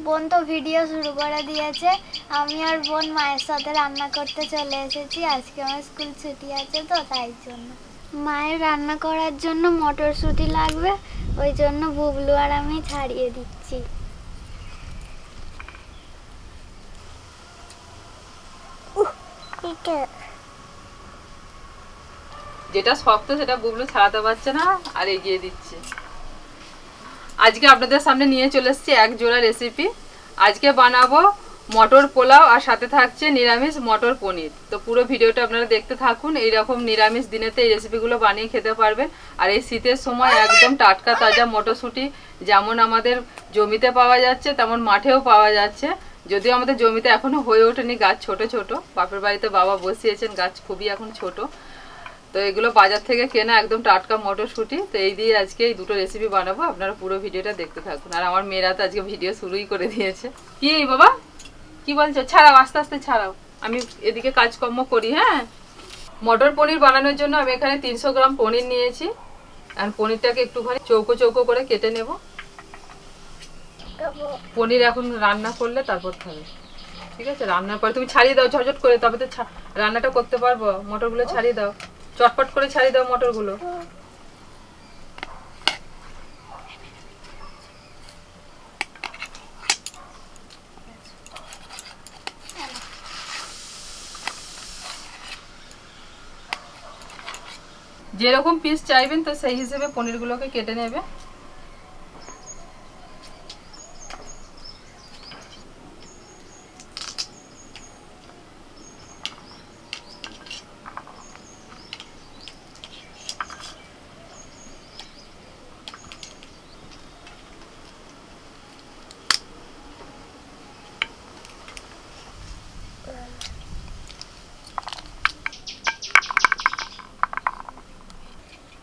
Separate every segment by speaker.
Speaker 1: বোন তো ভিডিও শুরু করে দিয়েছে। আমি আর বোন মায়ের সাথে রান্না করতে চলে এসেছি। আজকে আমার স্কুল ছুটি আছে তো তাই জন্য। মায়ের রান্না করার জন্য মটরশুঁটি লাগবে, ওই জন্য বুবলু আর আমি ছাড়িয়ে দিচ্ছি।
Speaker 2: যেটা শক্ত সেটা বুবলু ছাড়াতে পারছে না আর এগিয়ে দিচ্ছে। আজকে আপনাদের সামনে নিয়ে চলে এসেছি এক জোড়া রেসিপি। আজকে বানাবো মটর পোলাও আর সাথে থাকছে নিরামিষ মটর পনির। তো পুরো ভিডিওটা আপনারা দেখতে থাকুন। এইরকম নিরামিষ দিনেতে এই রেসিপিগুলো বানিয়ে খেতে পারবেন। আর এই শীতের সময় একদম টাটকা তাজা মটরশুঁটি যেমন আমাদের জমিতে পাওয়া যাচ্ছে তেমন মাঠেও পাওয়া যাচ্ছে। যদিও আমাদের জমিতে এখনো হয়ে ওঠেনি, গাছ ছোট ছোট, বাপের বাড়িতে বাবা বসিয়েছেন, গাছ খুবই এখন ছোট। তো এগুলো বাজার থেকে কেনা একদম টাটকা মটরশুঁটি। তো এই দিয়ে আজকে এই দুটো রেসিপি বানাবো, আপনারা পুরো ভিডিওটা দেখতে থাকুন। আর আমার মেয়েরা তো আজকে ভিডিও শুরুই করে দিয়েছে। কি বাবা কি বলছো? ছাড়াও, আস্তে আস্তে ছাড়াও, আমি এদিকে কাজকর্ম করি। হ্যাঁ, মটর পনির বানানোর জন্য আমি এখানে 300 গ্রাম পনির নিয়েছি। আর পনিরটাকে একটুখানি চৌকো চৌকো করে কেটে নেব। পনির এখন রান্না করলে তারপর খাবে, ঠিক আছে? রান্নার পরে তুমি ছাড়িয়ে দাও ঝটঝট করে, তবে তো রান্নাটা করতে পারবো। মটরগুলো ছাড়িয়ে দাও, চটপট করে ছাড়িয়ে দাও মটরগুলো। যেরকম পিস চাইবেন তো সেই হিসেবে পনিরগুলোকে কেটে নেবে।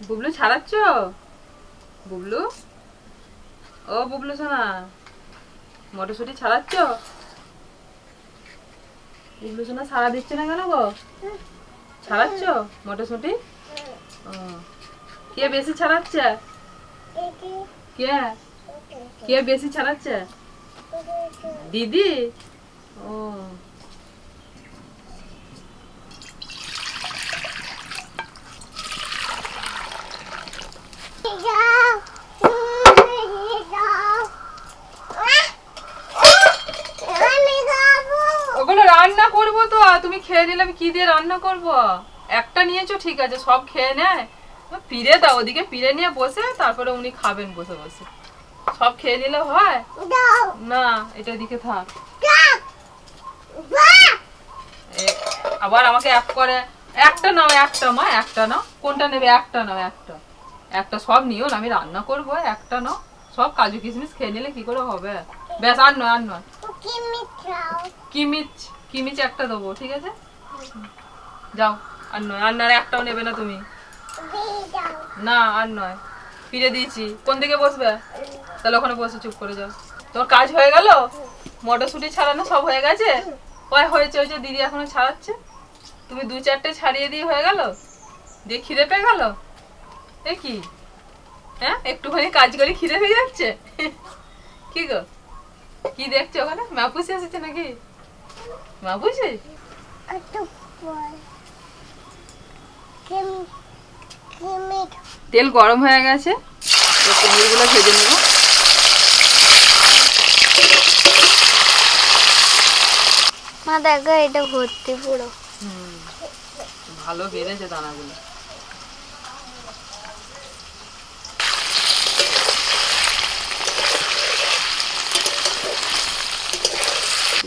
Speaker 2: বুবলু ছাড়াচ্ছ? বুবলু, ও বুবলু সোনা, মটরশুঁটি ছাড়াচ্ছ? বুবলু সোনা ছাড়া দিচ্ছে না কেন গো? ছাড়াচ্ছ মটরশুঁটি? কে বেশি ছাড়াচ্ছে? কে কে বেশি ছাড়াচ্ছে? দিদি। ও, ওগুলো রান্না করবো তো, তুমি খেয়ে নিলে আমি কি দিয়ে রান্না করবো? একটা নিয়েছো ঠিক আছে, সব খেয়ে নেয়। পিড়ে দাও ওদিকে, পিড়ে নিয়ে বসে তারপরে উনি খাবেন বসে বসে। সব খেয়ে নিলে হয় না? এটা দিকে থাক। আবার আমাকে এক করে, একটা নাও, একটা মা, একটা নাও। কোনটা নেবে? একটা নাও, একটা একটা সব নিও না, আমি রান্না করবো। একটা নাও, সব কাজু কিশমিশ খেয়ে নিলে কি করে হবে? ব্যাস, আর নয়, আর নয়। কিমিচ, কিমিচ একটা দেবো, ঠিক আছে? যাও, আর নয়, আর নয়, একটাও নেবে না তুমি? না, আর নয়, ফিরে দিয়েছি। কোন দিকে বসবে? তাহলে ওখানে বসে চুপ করে যাও। তোমার কাজ হয়ে গেল? মটরশুঁটি ছাড়ানো সব হয়ে গেছে? কয় হয়েছে? ওই যে দিদি এখনো ছাড়াচ্ছে, তুমি 2-4টে ছাড়িয়ে দিয়ে হয়ে গেল? দিয়ে খিদে পেয়ে গেল? এ কি? হ্যাঁ, একটুখানি কাজ করে খিদে পেয়ে যাচ্ছে? কি গো, কি দেখছো ওখানে? মাপুসি এসেছে নাকি? মাপুসি? তেল গরম হয়ে গেছে, পনিরগুলো ভেজে নেব।
Speaker 1: মা দেখো, এটা ভর্তি পুরো।
Speaker 2: ভালো বেড়েছে দানাগুলো।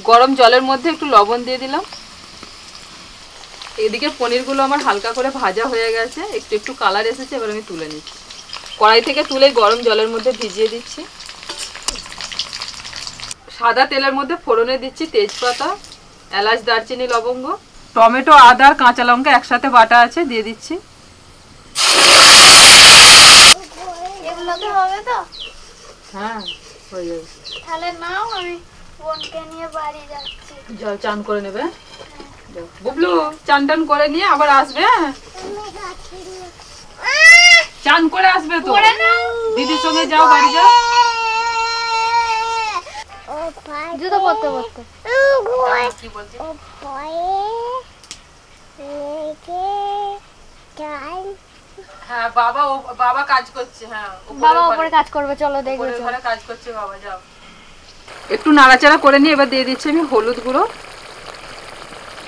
Speaker 2: গরম জলের মধ্যে একটু লবণ দিয়ে দিলাম। এদিকে পনিরগুলো আমার হালকা করে ভাজা হয়ে গেছে, একটু একটু কালার এসেছে। এবার আমি তুলে নিচ্ছি, কড়াই থেকে তুলে গরম জলের মধ্যে ভিজিয়ে দিচ্ছি। সাদা তেলের মধ্যে ফোড়নে দিচ্ছি তেজপাতা, এলাচ, দারচিনি, লবঙ্গ, টমেটো, আদা আর কাঁচা লঙ্কা একসাথে বাটা আছে, দিয়ে দিচ্ছি।
Speaker 1: এগুলোতে হবে তো?
Speaker 2: হ্যাঁ, হয়ে যাবে।
Speaker 1: তাহলে নাও, আমি বোনকে নিয়ে বাড়ি যাচ্ছি।
Speaker 2: যাও, চান করে নেবে। বুবলু চান টান করে নিয়ে আবার আসবে। চান করে আসবে তো, দিদির সঙ্গে যাও, বাড়ি যাও।
Speaker 1: জুতো পরতে পরতে
Speaker 2: কি বলছি হ্যাঁ বাবা কাজ করছে। হ্যাঁ
Speaker 1: বাবা উপরে কাজ করবে, চলো দেখবে।
Speaker 2: উপরে ঘরে কাজ করছে বাবা, যাও। একটু নাড়াচাড়া করে নিয়ে এবার দিয়ে দিচ্ছি আমি হলুদ গুঁড়ো।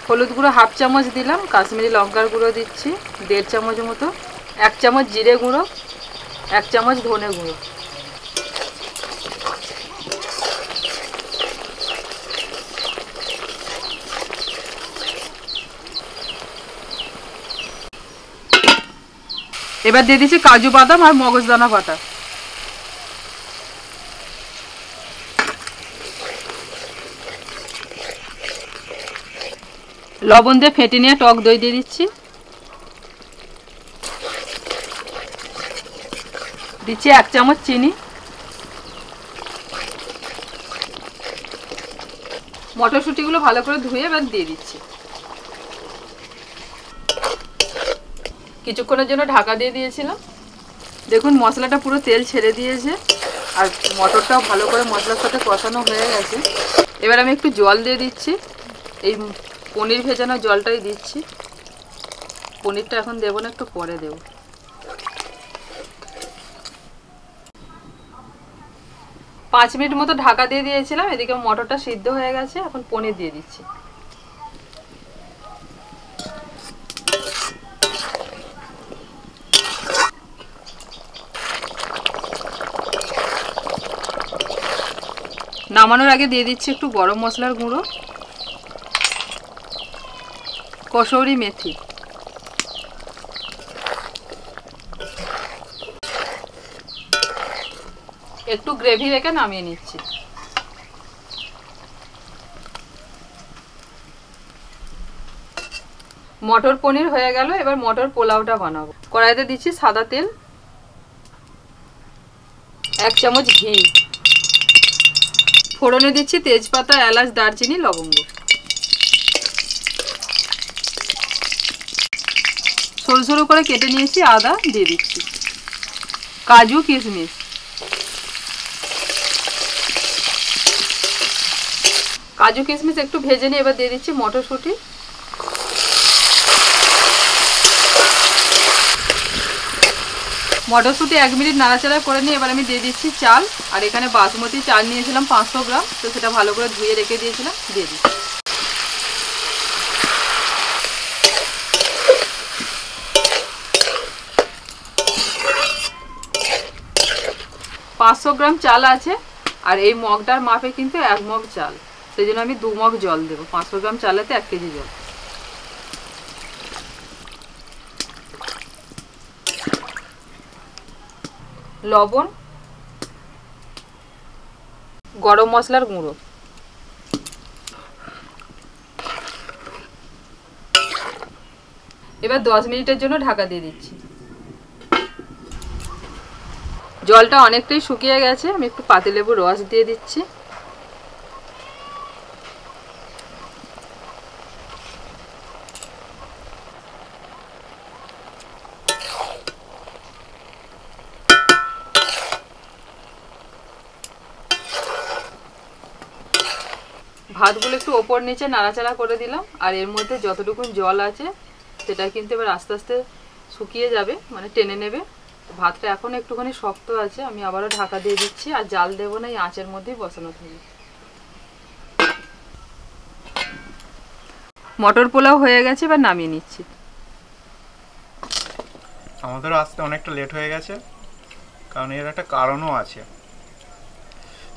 Speaker 2: হলুদ গুঁড়ো 1/2 চামচ দিলাম। কাশ্মীরি লঙ্কার গুঁড়ো দিচ্ছি 1.5 চামচ মতো। 1 চামচ জিরে গুঁড়ো, 1 চামচ ধনে গুঁড়ো। এবার দিয়ে দিচ্ছি কাজু বাদাম আর মগজদানা বাটা। লবণ দিয়ে ফেটে নিয়ে টক দই দিয়ে দিচ্ছি। দিচ্ছি 1 চামচ চিনি। মটরশুঁটিগুলো ভালো করে ধুয়ে এবার দিয়ে দিচ্ছি। কিছুক্ষণের জন্য ঢাকা দিয়ে দিয়েছিলাম। দেখুন মশলাটা পুরো তেল ছেড়ে দিয়েছে আর মটরটাও ভালো করে মশলার সাথে কষানো হয়ে গেছে। এবার আমি একটু জল দিয়ে দিচ্ছি। এই পনির ভেজানো জলটাই দিচ্ছি। পনিরটা এখন দেবো না, একটু পরে দেবো। পাঁচ মিনিট মতো ঢাকা দিয়ে দিয়েছিলাম। এদিকে মটরটা সিদ্ধ হয়ে গেছে। এখন পনির দিয়ে দিচ্ছি। নামানোর আগে দিয়ে দিচ্ছি একটু গরম মশলার গুঁড়ো, কসৌরি মেথি। একটু গ্রেভি রেখে নামিয়ে নিচ্ছি। মটর পনির হয়ে গেল। এবার মটর পোলাওটা বানাবো। কড়াইতে দিচ্ছি সাদা তেল, 1 চামচ ঘি, ফোড়নে দিচ্ছি তেজপাতা, এলাচ, দারচিনি, লবঙ্গ। সরু সরু করে কেটে নিয়েছি আদা দিয়ে দিচ্ছি, কাজু, কিশমিশ। কাজু কিশমিশ একটু ভেজে নিয়ে এবার দিয়ে দিচ্ছি মটরশুঁটি। মটরশুঁটি 1 মিনিট নাড়াচাড়া করে নিয়ে এবার আমি দিয়ে দিচ্ছি চাল। আর এখানে বাসমতি চাল নিয়েছিলাম 500 গ্রাম, তো সেটা ভালো করে ধুয়ে রেখে দিয়েছিলাম, দিয়ে দিচ্ছি। 500 গ্রাম চাল আছে আর এই মগটার মাপে কিন্তু 1 মগ চাল, সেই জন্য আমি 2 মগ জল দেবো। 500 গ্রাম চালেতে 1 কেজি জল। লবণ, গরম মশলার গুঁড়ো। এবার 10 মিনিটের জন্য ঢাকা দিয়ে দিচ্ছি। জলটা অনেকটাই শুকিয়ে গেছে। আমি একটু পাতিলেবুর রস দিয়ে দিচ্ছি। ভাতগুলো একটু ওপর নিচে নাড়াচাড়া করে দিলাম। আর এর মধ্যে যতটুকু জল আছে সেটা কিন্তু এবার আস্তে আস্তে শুকিয়ে যাবে, মানে টেনে নেবে। ভাতটা এখন একটুখানি শক্ত আছে, আমি আবারও ঢাকা দিয়ে দিচ্ছি। আর জাল দেবো না, এই আঁচের মধ্যেই বসানো থাকবে। মটর পোলাও হয়ে গেছে, এবার নামিয়ে নিচ্ছি।
Speaker 3: আমাদেরও আসতে অনেকটা লেট হয়ে গেছে, কারণ এর একটা কারণও আছে।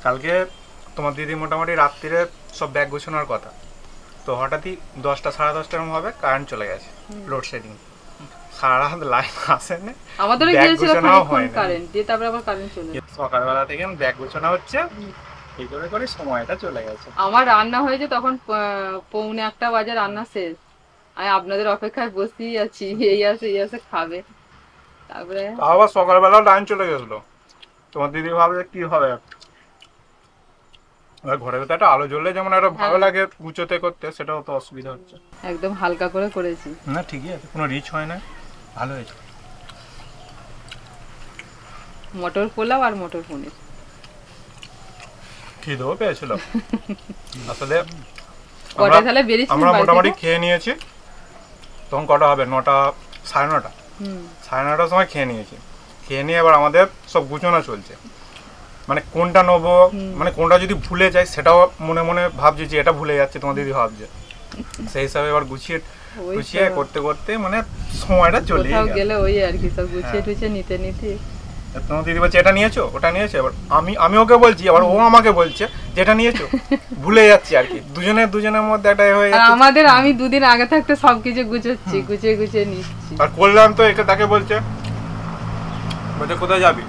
Speaker 3: কালকে তোমার দিদি মোটামুটি রাত্রিরে সব ব্যাগ গোছানোর কথা, তো হঠাৎই 10টা সাড়ে 10টার হবে কারেন্ট চলে গেছে, লোডশেডিং। সারা রাত লাইন আসে না,
Speaker 2: আমাদেরও গিয়েছিল কারেন্ট দিয়ে, তারপরে আবার কারেন্ট চলে গেছে।
Speaker 3: সকালবেলা থেকে ব্যাগ গোছানো হচ্ছে, এই করে করে সময়টা চলে গেছে।
Speaker 2: আমার রান্না হয়েছে তখন 1:45 বাজে, রান্না শেষ। আমি আপনাদের অপেক্ষায় বসেই আছি, এই আসে খাবে। তারপরে
Speaker 3: আবার সকালবেলা লাইন চলে গেছিলো। তোমার দিদি ভাবছে কি হবে, ঘরের ভেতরে একটা আলো জ্বললে যেমন একটা ভালো লাগে গুছোতে করতে, সেটাও তো অসুবিধা হচ্ছে।
Speaker 2: একদম হালকা করে করেছি।
Speaker 3: না ঠিকই আছে, কোনো রিচ হয় না, ভালো হয়েছে।
Speaker 2: মটর পোলাও আর মটর পনির।
Speaker 3: খিদেও পেয়েছিল আসলে
Speaker 2: কটা তাহলে বেরিয়েছি
Speaker 3: আমরা মোটামুটি খেয়ে নিয়েছি। তখন কটা হবে 9টা 9:30 9:30 সময় খেয়ে নিয়েছি। খেয়ে নিয়ে এবার আমাদের সব গুছানো চলছে, মানে কোনটা নেবো, মানে কোনটা যদি ভুলে যাই সেটাও মনে মনে ভাবছি যে এটা ভুলে যাচ্ছে, তোমার দিদি ভাবছে। সেই হিসাবে এবার গুছিয়ে করতে করতে মানে সময়টা চলে
Speaker 2: গেলে ওই আর কি সব গুছিয়ে টুছিয়ে নিতে নিতে
Speaker 3: তোমার দিদি বলছে এটা নিয়েছো ওটা নিয়েছো, এবার আমি ওকে বলছি, আবার ও আমাকে বলছে যে এটা নিয়েছো, ভুলে যাচ্ছি আর কি, দুজনের মধ্যে একটা হয়ে যাচ্ছে।
Speaker 2: আমাদের আমি দুদিন আগে থাকতে সবকিছু গুছাচ্ছি, গুছিয়ে নিচ্ছি।
Speaker 3: আর কল্যাণ তো একে তাকে বলছে কোথায় যাবি,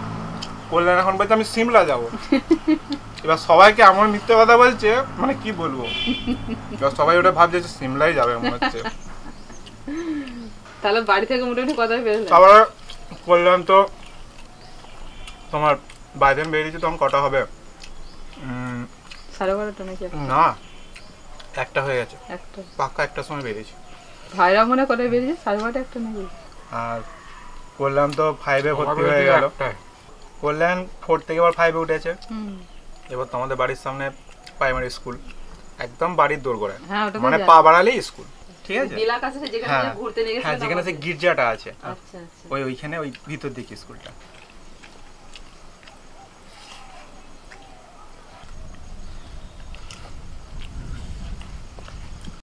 Speaker 3: কল্যাণ এখন বলছে আমি সিমলা যাবো। এবার সবাইকে এমন মিথ্যে কথা বলছে, মানে কি বলবো, এবার সবাই ওটা ভাবছে যে সিমলাই যাবে মনে হচ্ছে।
Speaker 2: তাহলে বাড়ি থেকে মোটামুটি কথাই বেরোলো।
Speaker 3: আবার কল্যাণ তো তোমার বাইরে বেরিয়েছে, তখন কটা হবে
Speaker 2: 12:30 নাকি?
Speaker 3: না, একটা হয়ে গেছে,
Speaker 2: একটা
Speaker 3: পাক্কা একটার সময় বেরিয়েছে।
Speaker 2: ভাইরা মনে করে বেরিয়েছে 12:30 একটা নাকি?
Speaker 3: আর কল্যাণ তো 5-এ ভর্তি হয়ে গেল। কল্যাণ 4 থেকে এবার 5-এ উঠেছে। এবার তো আমাদের বাড়ির সামনে প্রাইমারি স্কুল, একদম বাড়ির দোরগোড়ায়, মানে পা বাড়ালেই স্কুল, ঠিক আছে?
Speaker 2: বিলা কাছে যেখানে ঘুরতে নিয়ে গেছে,
Speaker 3: হ্যাঁ যেখানে সে গির্জাটা আছে,
Speaker 2: আচ্ছা আচ্ছা,
Speaker 3: ওইখানে ওই ভিতর দিকে স্কুলটা।